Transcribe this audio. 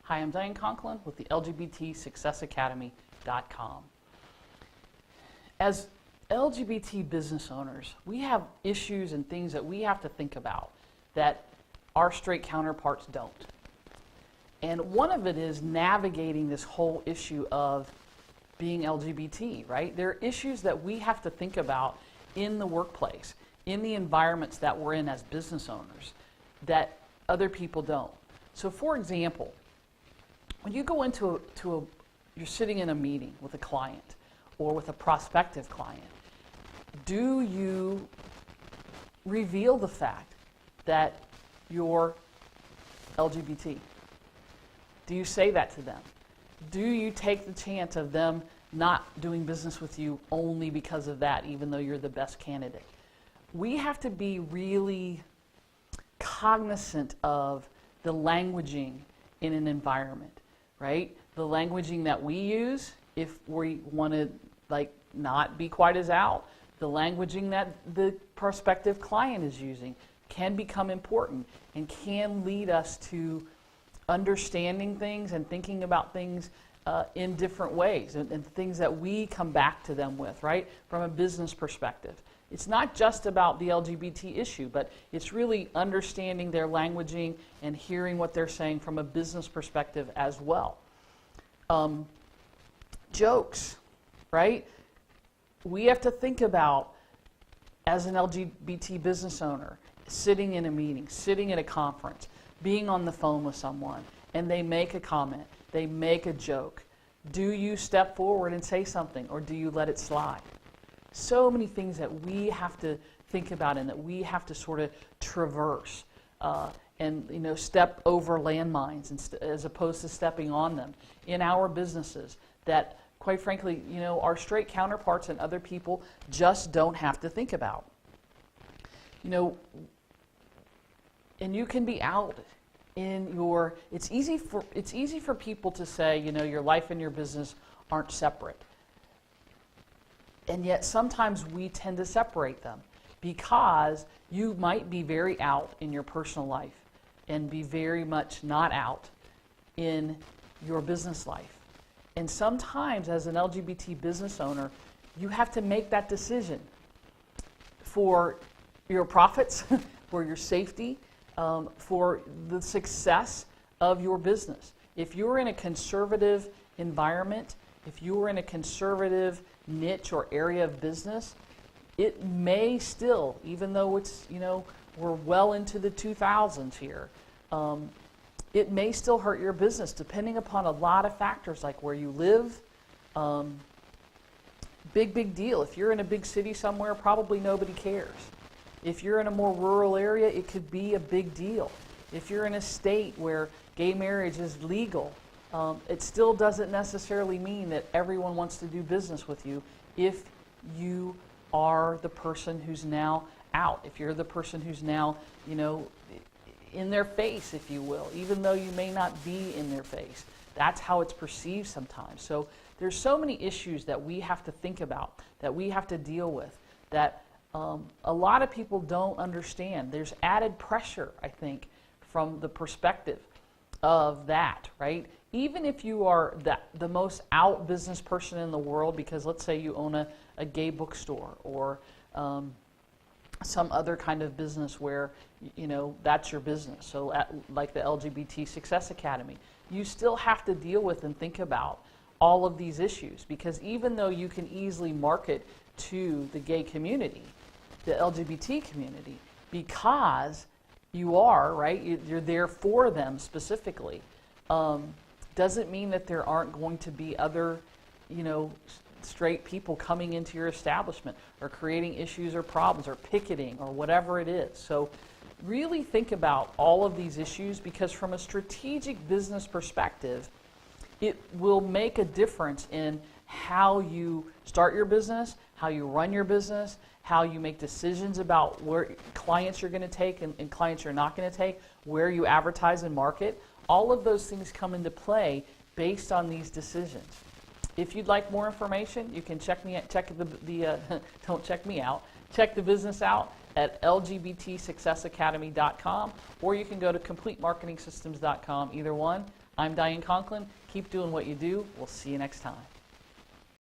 Hi, I'm Diane Conklin with the LGBTSuccessAcademy.com. As LGBT business owners, we have issues and things that we have to think about that our straight counterparts don't. And one of it is navigating this whole issue of being LGBT, right? There are issues that we have to think about in the workplace, in the environments that we're in as business owners, that other people don't. So for example, when you go into you're sitting in a meeting with a client or with a prospective client, do you reveal the fact that you're LGBT? Do you say that to them? Do you take the chance of them not doing business with you only because of that, even though you're the best candidate? We have to be really cognizant of the languaging in an environment, right? The languaging that we use if we want to not be quite as out, the languaging that the prospective client is using can become important and can lead us to understanding things and thinking about things in different ways and things that we come back to them with, right? From a business perspective. It's not just about the LGBT issue, but it's really understanding their languaging and hearing what they're saying from a business perspective as well. Jokes, right? We have to think about, as an LGBT business owner, sitting in a meeting, sitting at a conference, being on the phone with someone, and they make a comment, they make a joke. Do you step forward and say something, or do you let it slide? So many things that we have to think about and that we have to sort of traverse and step over landmines as opposed to stepping on them in our businesses that, quite frankly, our straight counterparts and other people just don't have to think about. And you can be out in your, it's easy for people to say, your life and your business aren't separate. And yet sometimes we tend to separate them because you might be very out in your personal life and be very much not out in your business life. And sometimes as an LGBT business owner, you have to make that decision for your profits, for your safety, for the success of your business. If you're in a conservative environment, if you're in a conservative niche or area of business, it may still, even though it's, we're well into the 2000s here, it may still hurt your business depending upon a lot of factors like where you live. Big deal. If you're in a big city somewhere, probably nobody cares. If you're in a more rural area, it could be a big deal. If you're in a state where gay marriage is legal, it still doesn't necessarily mean that everyone wants to do business with you if you are the person who's now out, if you're the person who's now, in their face, if you will, even though you may not be in their face. That's how it's perceived sometimes. So there's so many issues that we have to think about, that we have to deal with, that a lot of people don't understand. There's added pressure, I think, from the perspective of that, right? Even if you are the most out business person in the world, because let's say you own a gay bookstore or some other kind of business where, that's your business. So like the LGBT Success Academy, you still have to deal with and think about all of these issues, because even though you can easily market to the gay community, the LGBT community, because you are, right, you're there for them specifically, doesn't mean that there aren't going to be other, straight people coming into your establishment or creating issues or problems or picketing or whatever it is. So really think about all of these issues, because from a strategic business perspective, it will make a difference in how you start your business, how you run your business, how you make decisions about where clients you're going to take and clients you're not going to take, where you advertise and market. All of those things come into play based on these decisions. If you'd like more information, you can check don't check me out, check the business out at lgbtsuccessacademy.com, or you can go to completemarketingsystems.com. Either one, I'm Diane Conklin. Keep doing what you do. We'll see you next time.